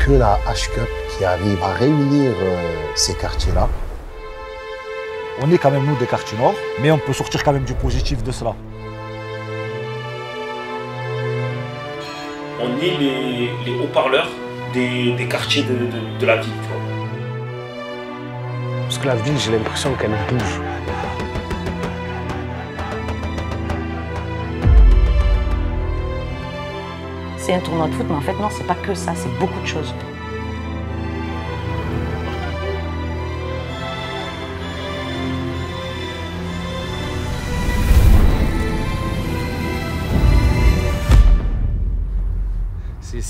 que la H-Cup qui arrive à réunir ces quartiers-là. On est quand même, nous, des quartiers nord, mais on peut sortir quand même du positif de cela. On est les haut-parleurs des quartiers de la ville, tu vois. Parce que la ville, j'ai l'impression qu'elle bouge. C'est un tournoi de foot, mais en fait, non, c'est pas que ça, c'est beaucoup de choses.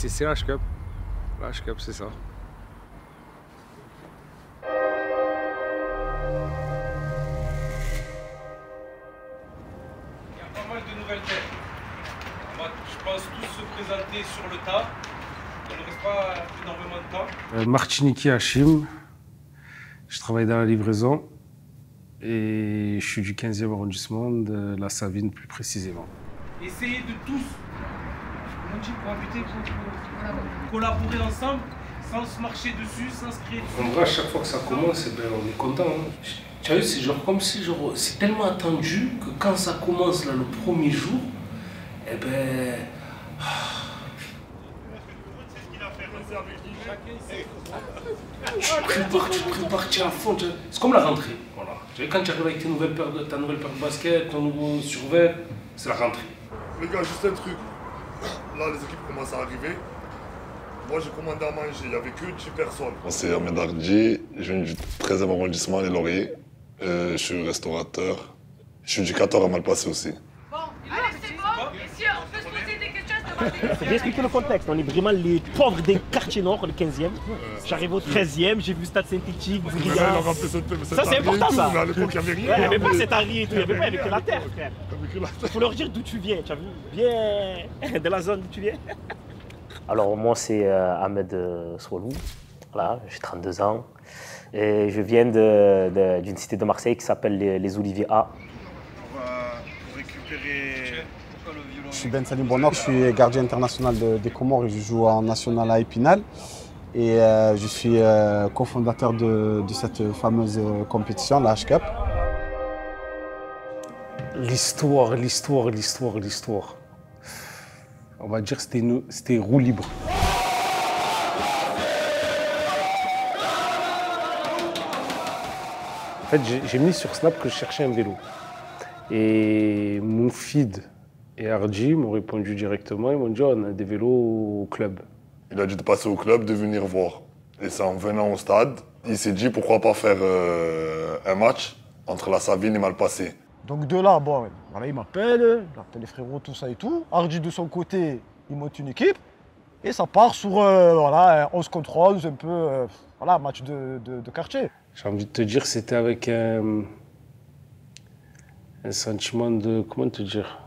C'est l'H-Cup. L'H-Cup, c'est ça. Il y a pas mal de nouvelles têtes. Je pense tous se présenter sur le tas. Il ne reste pas énormément de temps. Martiniki Hachim. Je travaille dans la livraison. Et je suis du 15e arrondissement, de la Savine plus précisément. Essayez de tous, comment on dit, cohabiter, collaborer ensemble, sans se marcher dessus, sans se crier dessus. En vrai, à chaque fois que ça commence, ben, on est content. Hein. Tu as vu, c'est genre comme si c'est tellement attendu que quand ça commence là, le premier jour, eh ben. Tu prépares à fond. C'est comme la rentrée. Voilà. Quand tu arrives avec ta nouvelle paire de baskets, ton nouveau survêt, c'est la rentrée. Les gars, juste un truc. Là, les équipes commencent à arriver. Moi, j'ai commandé à manger, il n'y avait que 10 personnes. C'est Ahmed Ardi, je viens du 13e arrondissement, les Lauriers. Je suis restaurateur. Je suis du 14 à Malpassé aussi. Bon, allez, c'est bon. Messieurs, on peut se poser des questions, Je vais expliquer le contexte. On est vraiment les pauvres des quartiers nord, le 15e. J'arrive au 13e, j'ai vu Stade Synthétique, Brillant. Ça, c'est important, ça. À l'époque, il n'y avait rien. Il n'y avait pas cette Harry et tout, il n'y avait pas, il n'y avait que la terre, frère. Il faut leur dire d'où tu viens, tu as vu? Bien de la zone d'où tu viens. Alors moi c'est Ahmed Swalou, voilà, j'ai 32 ans et je viens d'une cité de Marseille qui s'appelle les Oliviers A. On va récupérer... Je suis Ben Salim Bonor, je suis gardien international des Comores et je joue en national à Épinal. Et je suis cofondateur de cette fameuse compétition, la H-Cup. L'histoire. On va dire que c'était roue libre. En fait, j'ai mis sur Snap que je cherchais un vélo. Et Moufid et Ardi m'ont répondu directement. Ils m'ont dit, on a des vélos au club. Il a dû passer au club de venir voir. Et c'est en venant au stade, il s'est dit pourquoi pas faire un match entre la Savine et Malpassé. Donc de là, bon, voilà, il m'appelle les frérots, tout ça et tout. Hardy de son côté, il monte une équipe. Et ça part sur voilà, 11 contre 11, un peu voilà, match de quartier. J'ai envie de te dire, c'était avec un sentiment de, comment te dire,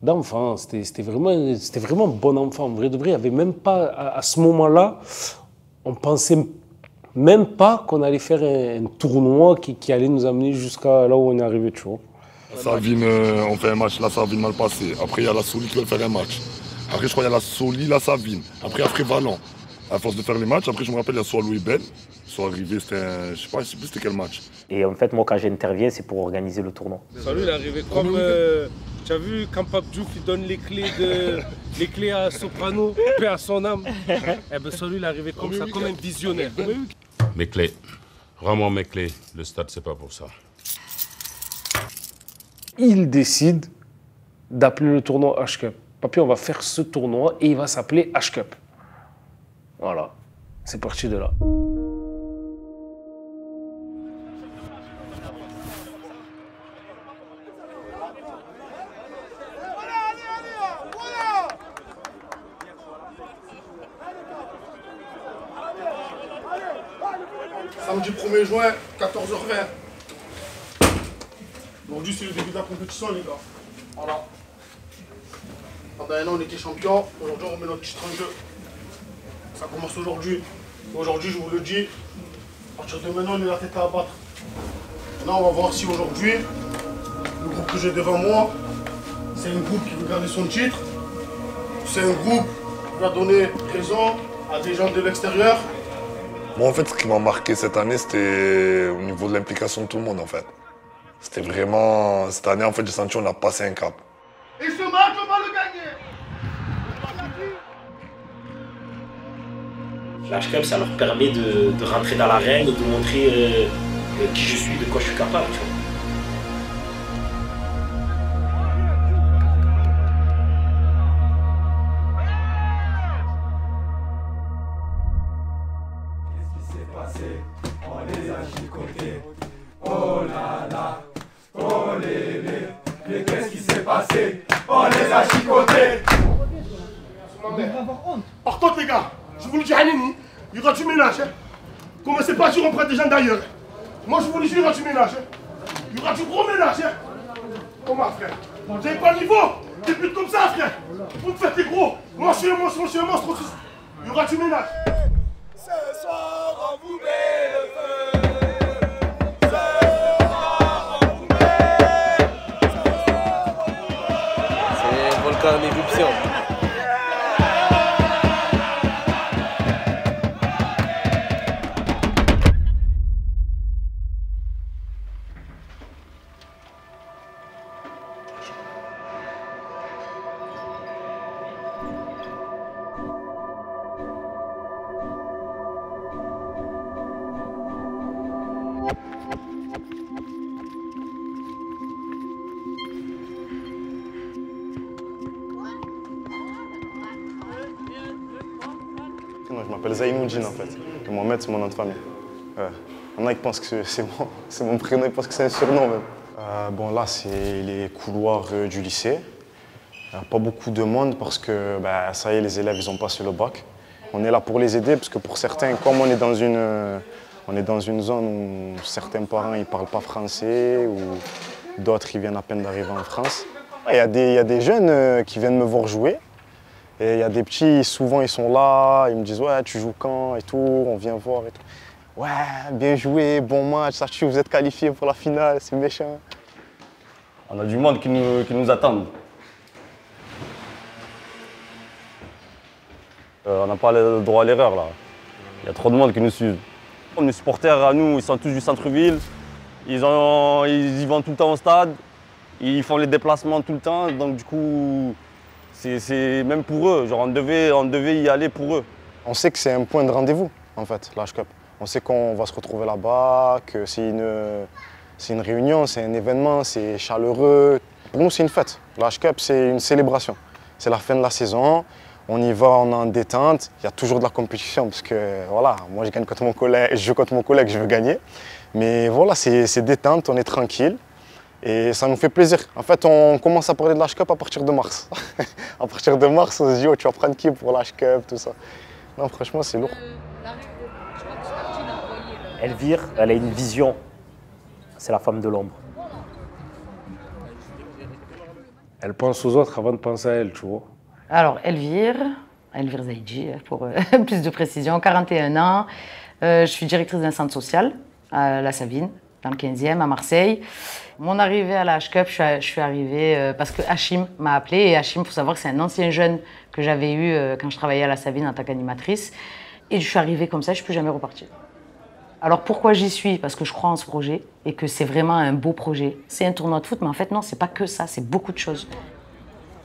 d'enfant. C'était vraiment bon enfant. En vrai de vrai, il n'y avait même pas, à ce moment-là, on pensait même pas qu'on allait faire un tournoi qui allait nous amener jusqu'à là où on est arrivé, tu vois. La Savine, on fait un match, la Savine Malpassé. Après, il y a la Soli qui veut faire un match. Après, je crois qu'il y a la Soli, la Savine. Après, Valon. À force de faire les matchs, après, je me rappelle, il y a soit Louis Ben, soit arrivé, c'était je sais pas c'était quel match. Et en fait, moi, quand j'interviens, c'est pour organiser le tournoi. Salut, il est arrivé comme... tu as vu, quand Pape Diouf, il donne les clés à Soprano, paix à son âme. Eh ben, Salut, il est arrivé comme ça, comme un visionnaire. Mes clés. Rends-moi mes clés. Le stade, c'est pas pour ça. Il décide d'appeler le tournoi H-Cup. Papi, on va faire ce tournoi et il va s'appeler H-Cup. Voilà, c'est parti de là. Samedi 1er juin, 14h20. Aujourd'hui, c'est le début de la compétition, les gars. Voilà. Pendant un an, on était champion. Aujourd'hui, on remet notre titre en jeu. Ça commence aujourd'hui. Aujourd'hui, je vous le dis, à partir de maintenant, on est la tête à abattre. Maintenant, on va voir si aujourd'hui, le groupe que j'ai devant moi, c'est un groupe qui veut garder son titre. C'est un groupe qui va donner raison à des gens de l'extérieur? Moi, en fait, ce qui m'a marqué cette année, c'était au niveau de l'implication de tout le monde, en fait. C'était vraiment... Cette année, en fait, j'ai senti qu'on a passé un cap. Et ce match, on va le gagner! L'âge club, ça leur permet de rentrer dans l'arène et de montrer qui je suis, de quoi je suis capable. Tu vois. On les a chicotés. Oh là là, oh lélé, mais qu'est-ce qui s'est passé? On les a chicotés. Par contre, les gars, je vous le dis à Nini, il y aura du ménage. Hein. Commencez pas à dire auprès des gens d'ailleurs. Moi, je vous le dis, il y aura du ménage. Hein. Il y aura du gros ménage. Hein. Comment, frère? Vous n'avez pas le niveau? Des buts comme ça, frère. Vous me faites les gros. Moi, je suis un monstre aussi. Il y aura du ménage. Ce soir, on vous met le feu. C'est un volcan en éruption. Non, je m'appelle Zainoudine en fait. Et Mohamed, c'est mon nom de famille. Il y en a qui pensent que c'est mon prénom, ils pensent que c'est un surnom même. Bon, là, c'est les couloirs du lycée. Il n'y a pas beaucoup de monde parce que ça y est, les élèves, ils ont passé le bac. On est là pour les aider parce que pour certains, comme on est dans une zone où certains parents ne parlent pas français ou d'autres ils viennent à peine d'arriver en France. Il y a des jeunes qui viennent me voir jouer. Et il y a des petits, souvent ils sont là, ils me disent « Ouais, tu joues quand ?» et tout, on vient voir et tout. « Ouais, bien joué, bon match, Sachi, vous êtes qualifiés pour la finale, c'est méchant. » On a du monde qui nous attend. On n'a pas le droit à l'erreur là. Il y a trop de monde qui nous suivent. Les supporters à nous, ils sont tous du centre-ville. Ils y vont tout le temps au stade. Ils font les déplacements tout le temps. Donc du coup, c'est même pour eux. Genre, on devait y aller pour eux. On sait que c'est un point de rendez-vous, en fait, l'H Cup. On sait qu'on va se retrouver là-bas, que c'est une réunion, c'est un événement, c'est chaleureux. Pour nous, c'est une fête. L'H Cup, c'est une célébration. C'est la fin de la saison. On y va, on est en détente. Il y a toujours de la compétition parce que voilà, moi je gagne contre mon collègue, je joue contre mon collègue, je veux gagner. Mais voilà, c'est détente, on est tranquille et ça nous fait plaisir. En fait, on commence à parler de l'H Cup à partir de mars. À partir de mars, on se dit, oh, tu vas prendre qui pour l'H Cup, tout ça. Non, franchement, c'est lourd. Elvire, elle a une vision. C'est la femme de l'ombre. Elle pense aux autres avant de penser à elle, tu vois. Alors, Elvire Zaïdji, pour plus de précision, 41 ans. Je suis directrice d'un centre social à La Savine, dans le 15e, à Marseille. Mon arrivée à la H Cup, je suis arrivée parce que Hachim m'a appelée. Et Hachim, il faut savoir que c'est un ancien jeune que j'avais eu quand je travaillais à La Savine en tant qu'animatrice. Et je suis arrivée comme ça, je ne suis plus jamais repartie. Alors pourquoi j'y suis? Parce que je crois en ce projet et que c'est vraiment un beau projet. C'est un tournoi de foot, mais en fait non, c'est pas que ça, c'est beaucoup de choses.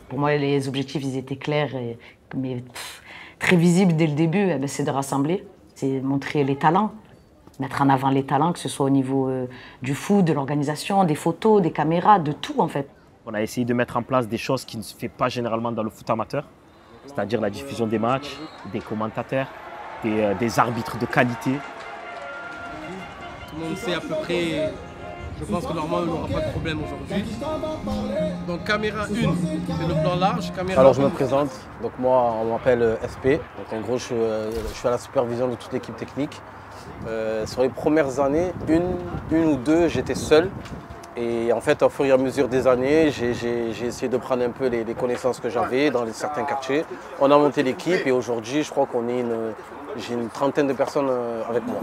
Pour moi, les objectifs, ils étaient clairs, mais très visibles dès le début. C'est de rassembler, c'est montrer les talents, mettre en avant les talents, que ce soit au niveau du foot, de l'organisation, des photos, des caméras, de tout en fait. On a essayé de mettre en place des choses qui ne se font pas généralement dans le foot amateur, c'est-à-dire la diffusion des matchs, des commentateurs, des arbitres de qualité. Tout le monde sait à peu près, je pense que normalement on n'aura pas de problème aujourd'hui. Donc caméra 1, c'est le plan large. Caméra Alors je me présente, donc moi on m'appelle SP, donc en gros je suis à la supervision de toute l'équipe technique. Sur les premières années, une ou deux, j'étais seul. Et en fait, au fur et à mesure des années, j'ai essayé de prendre un peu les connaissances que j'avais dans certains quartiers. On a monté l'équipe et aujourd'hui, je crois qu'on est j'ai une trentaine de personnes avec moi.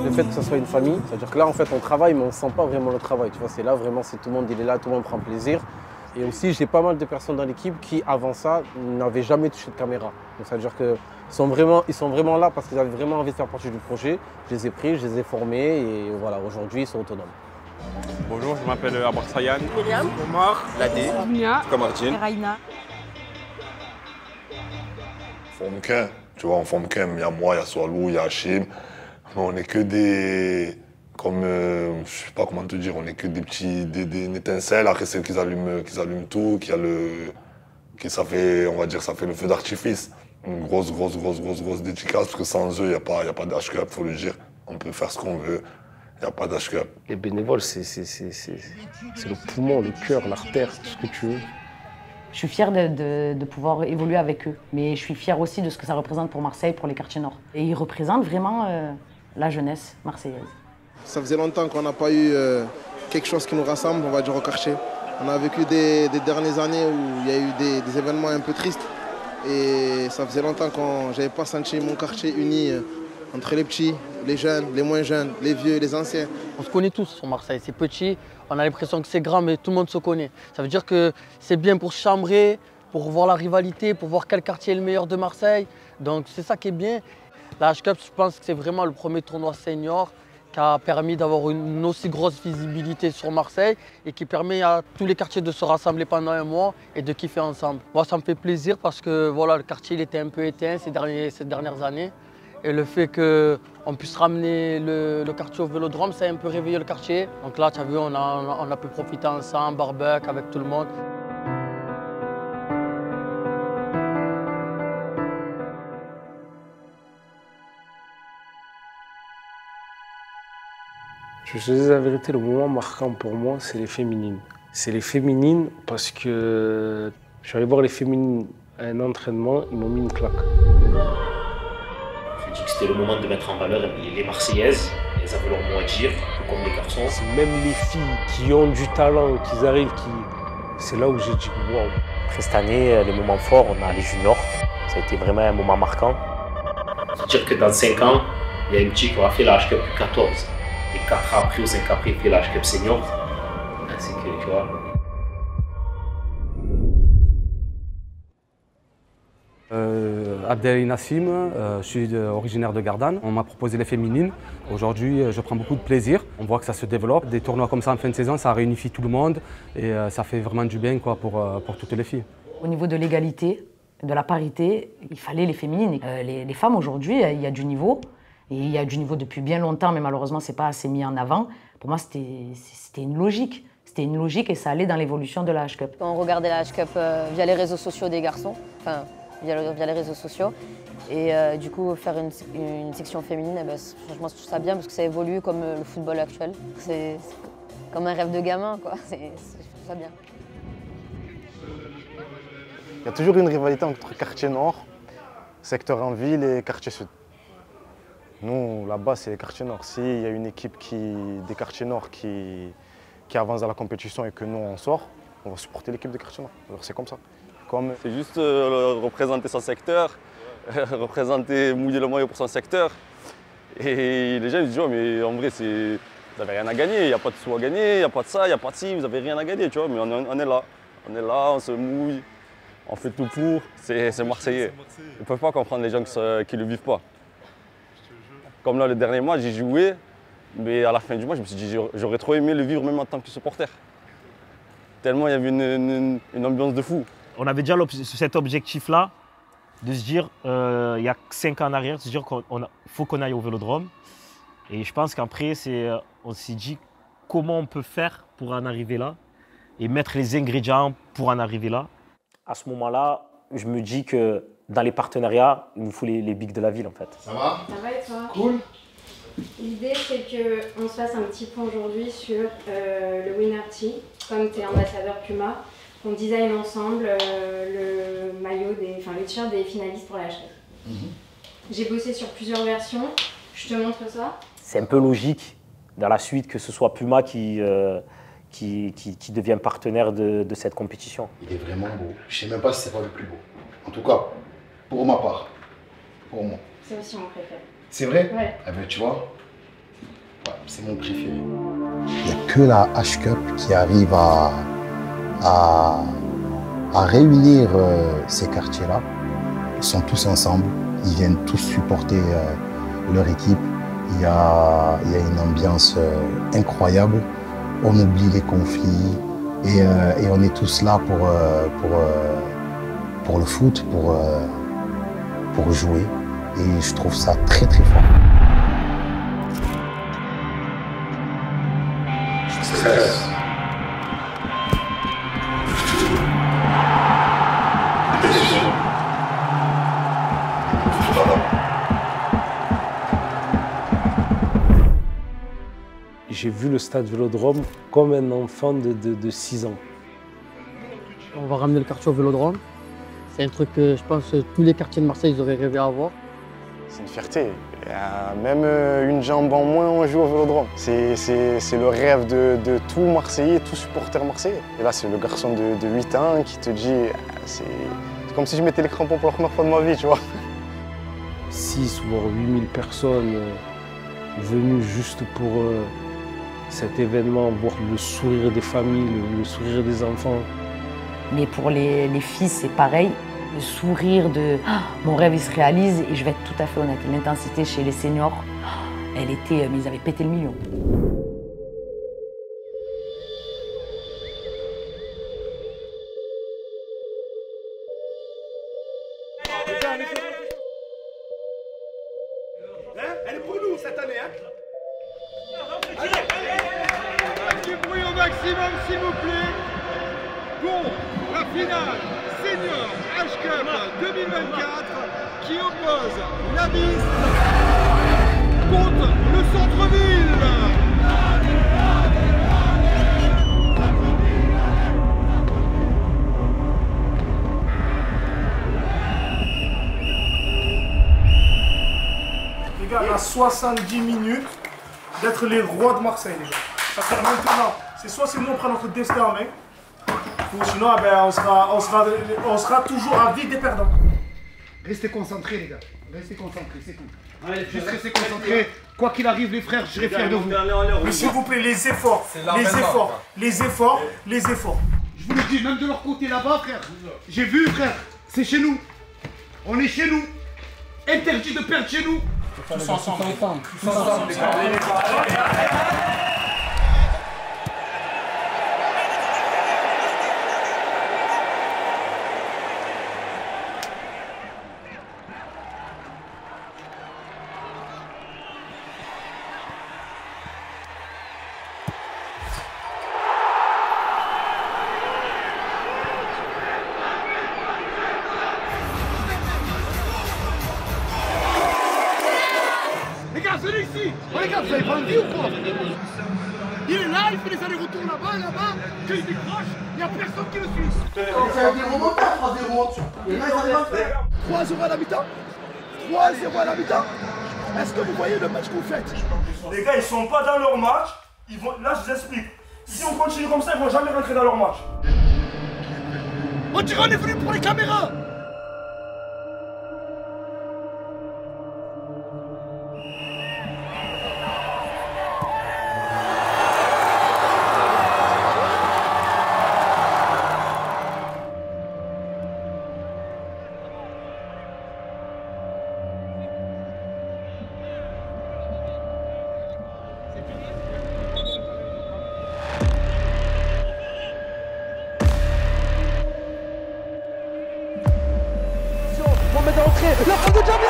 Le fait que ce soit une famille, c'est-à-dire que là, en fait, on travaille, mais on ne sent pas vraiment le travail. Tu vois, c'est là, vraiment, c'est tout le monde, il est là, tout le monde prend plaisir. Et aussi, j'ai pas mal de personnes dans l'équipe qui, avant ça, n'avaient jamais touché de caméra. Donc ça veut dire qu'ils sont vraiment là parce qu'ils avaient vraiment envie de faire partie du projet. Je les ai pris, je les ai formés et voilà, aujourd'hui, ils sont autonomes. Bonjour, je m'appelle Abar Sayan. Myriam. Omar. Ladé. Mia. Kamardine. Raina. Forme qu'un, tu vois, on forme qu'un. Il y a moi, il y a Swalou, il y a Hachim. Mais on n'est que des. Comme. Je sais pas comment te dire, on n'est que des petits. Des étincelles. Après, c'est qu'ils allument tout, ça fait, on va dire, ça fait le feu d'artifice. Une grosse dédicace, parce que sans eux, il n'y a pas d'H-Cup, il faut le dire. On peut faire ce qu'on veut. Il n'y a pas d'H-Cup. Les bénévoles, c'est le poumon, le cœur, l'artère, tout ce que tu veux. Je suis fière de pouvoir évoluer avec eux, mais je suis fière aussi de ce que ça représente pour Marseille, pour les quartiers nord. Et ils représentent vraiment la jeunesse marseillaise. Ça faisait longtemps qu'on n'a pas eu quelque chose qui nous rassemble, on va dire, au quartier. On a vécu des dernières années où il y a eu des événements un peu tristes. Et ça faisait longtemps que je n'avais pas senti mon quartier uni entre les petits, les jeunes, les moins jeunes, les vieux, les anciens. On se connaît tous sur Marseille, c'est petit, on a l'impression que c'est grand, mais tout le monde se connaît. Ça veut dire que c'est bien pour se chambrer, pour voir la rivalité, pour voir quel quartier est le meilleur de Marseille. Donc c'est ça qui est bien. La H-Cup, je pense que c'est vraiment le premier tournoi senior qui a permis d'avoir une aussi grosse visibilité sur Marseille et qui permet à tous les quartiers de se rassembler pendant un mois et de kiffer ensemble. Moi, ça me fait plaisir parce que voilà, le quartier il était un peu éteint ces dernières années. Et le fait qu'on puisse ramener le quartier au Vélodrome, ça a un peu réveillé le quartier. Donc là, tu as vu, on a pu profiter ensemble, barbecue avec tout le monde. Je te dis la vérité, le moment marquant pour moi, c'est les féminines. C'est les féminines parce que je suis allé voir les féminines à un entraînement, ils m'ont mis une claque. Je me dis que c'était le moment de mettre en valeur les Marseillaises. Elles avaient leur mot à dire, comme les garçons. Même les filles qui ont du talent, qui arrivent, c'est là où j'ai dit waouh. Après cette année, les moments forts, on a les juniors. Ça a été vraiment un moment marquant. C'est-à-dire que dans 5 ans, il y a un petit qui aura fait la H-Cup 14. Et 4 ans après ou 5 ans après, il fait la H-Cup senior. C'est que, tu vois. Abdel Nassim, je suis originaire de Gardanne. On m'a proposé les féminines. Aujourd'hui, je prends beaucoup de plaisir. On voit que ça se développe. Des tournois comme ça en fin de saison, ça réunifie tout le monde et ça fait vraiment du bien quoi, pour toutes les filles. Au niveau de l'égalité, de la parité, il fallait les féminines. Les femmes aujourd'hui, il y a du niveau. Et il y a du niveau depuis bien longtemps, mais malheureusement, ce n'est pas assez mis en avant. Pour moi, c'était une logique. C'était une logique et ça allait dans l'évolution de la H-Cup. On regardait la H-Cup via les réseaux sociaux des garçons, enfin via les réseaux sociaux. Et du coup, faire une section féminine, eh ben, franchement, je trouve ça bien parce que ça évolue comme le football actuel. C'est comme un rêve de gamin, quoi. Je trouve ça bien. Il y a toujours une rivalité entre quartier nord, secteur en ville et quartier sud. Nous, là-bas, c'est les quartiers nord. S'il y a une équipe des quartiers nord qui avance dans la compétition et que nous, on sort, on va supporter l'équipe des quartiers nord. C'est comme ça. C'est juste représenter son secteur, mouiller le maillot pour son secteur. Et les gens ils disent oh, mais en vrai, vous n'avez rien à gagner, il n'y a pas de sous à gagner, il n'y a pas de ça, il n'y a pas de ci, vous n'avez rien à gagner, tu vois. Mais on est là. On est là, on se mouille, on fait tout pour. C'est marseillais. Ils ne peuvent pas comprendre les gens qui ne le vivent pas. Comme là, le dernier match, j'ai joué, mais à la fin du match, je me suis dit j'aurais trop aimé le vivre même en tant que supporter. Tellement il y avait une ambiance de fou. On avait déjà cet objectif-là, de se dire, il y a 5 ans en arrière, de se dire qu'il faut qu'on aille au Vélodrome. Et je pense qu'après, on s'est dit comment on peut faire pour en arriver là et mettre les ingrédients pour en arriver là. À ce moment-là, je me dis que dans les partenariats, il nous faut les bigs de la ville en fait. Ça va? Ça va et toi? Cool. L'idée c'est qu'on se fasse un petit point aujourd'hui sur le Winner Tee, comme tu es ambassadeur Puma, qu'on design ensemble le maillot, le t-shirt des finalistes pour la H-Cup. J'ai bossé sur plusieurs versions, je te montre ça. C'est un peu logique dans la suite que ce soit Puma qui devient partenaire de cette compétition. Il est vraiment beau. Je sais même pas si c'est pas le plus beau. En tout cas, pour ma part. Pour moi. C'est aussi mon préféré. C'est vrai? Ouais. Eh ben, tu vois, ouais, c'est mon préféré. Il n'y a que la H-Cup qui arrive à à réunir ces quartiers-là. Ils sont tous ensemble, ils viennent tous supporter leur équipe. Il y a une ambiance incroyable. On oublie les conflits et on est tous là pour le foot, pour jouer. Et je trouve ça très très fort. J'ai vu le stade Vélodrome comme un enfant de 6 ans. On va ramener le quartier au Vélodrome. C'est un truc que je pense que tous les quartiers de Marseille ils auraient rêvé à avoir. C'est une fierté. Même une jambe en moins, on joue au Vélodrome. C'est le rêve de tout Marseillais, tout supporter marseillais. Et là, c'est le garçon de 8 ans qui te dit, c'est comme si je mettais les crampons pour la première fois de ma vie, tu vois. 6 voire 8 000 personnes venues juste pour cet événement, voir le sourire des familles, le sourire des enfants. Mais pour les filles, c'est pareil. Le sourire de mon rêve, il se réalise. Et je vais être tout à fait honnête, l'intensité chez les seniors, elle était, mais ils avaient pété le million. Elle est pour nous cette année, hein. Du bruit au maximum, s'il vous plaît. Pour la finale Senior H-Cup 2024 qui oppose la Bise contre le centre-ville. Les gars, on a 70 minutes d'être les rois de Marseille, les gars. Ça fait maintenant. C'est soit c'est nous on prend notre destin en main, ou sinon on sera toujours à vie des perdants. Restez concentrés, les gars. Restez concentrés, c'est tout. Allez, juste restez concentrés. Quoi qu'il arrive, les frères, je serai fier de vous. Mais s'il vous plaît, les efforts. Les efforts. Je vous le dis, même de leur côté là-bas, frère. J'ai vu, frère. C'est chez nous. On est chez nous. Interdit de perdre chez nous. Tous ensemble. Tous ensemble. Les gars, celui-ci. Oh les gars, vous avez pas envie ou quoi? Il est là, il fait des allers-retours là-bas, quand il décroche, il n'y a personne qui le suit. On fait des remontages, 3-0. Et là, ils arrivent à le faire. 3-0 à la mi-temps. 3-0 à la mi-temps. Est-ce que vous voyez le match que vous faites? Les gars, ils sont pas dans leur match. Là, je vous explique. Si on continue comme ça, ils vont jamais rentrer dans leur match. On dirait qu'on est venu pour les caméras. Mohamed est entré, la frappe de Jamil.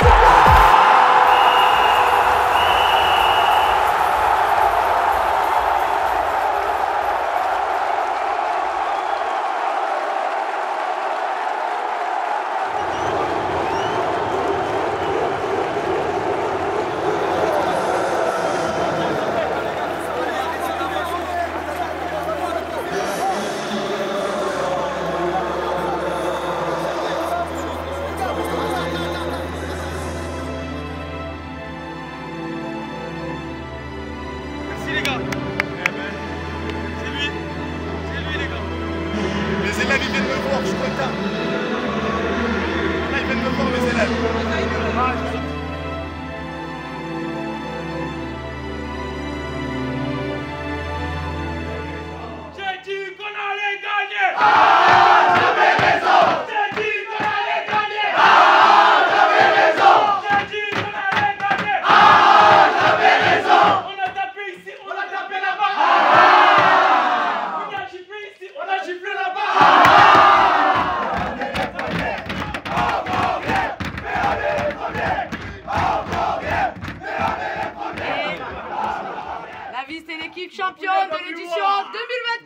l'équipe championne de l'édition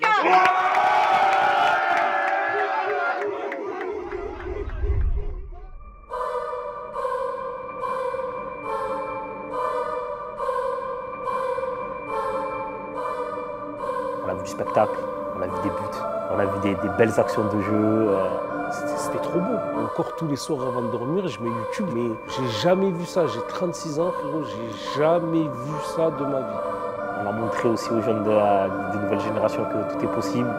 2024. On a vu du spectacle, on a vu des buts, on a vu des belles actions de jeu. C'était trop beau. Encore tous les soirs avant de dormir, je mets YouTube, mais j'ai jamais vu ça. J'ai 36 ans, frérot, j'ai jamais vu ça de ma vie. On a montré aussi aux jeunes de nouvelles générations que tout est possible.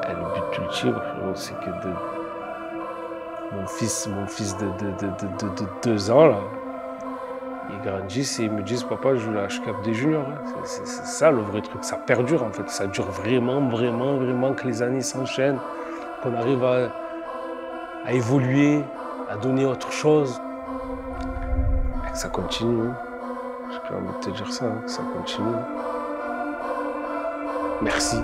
Et le but ultime, frérot, c'est que mon fils de 2 ans, là, ils grandissent et ils me disent, papa, je joue la HCAP des juniors. Hein. C'est ça le vrai truc, ça perdure en fait. Ça dure vraiment que les années s'enchaînent, qu'on arrive à évoluer, à donner autre chose. Et que ça continue. J'ai envie de te dire ça, que ça continue. Merci.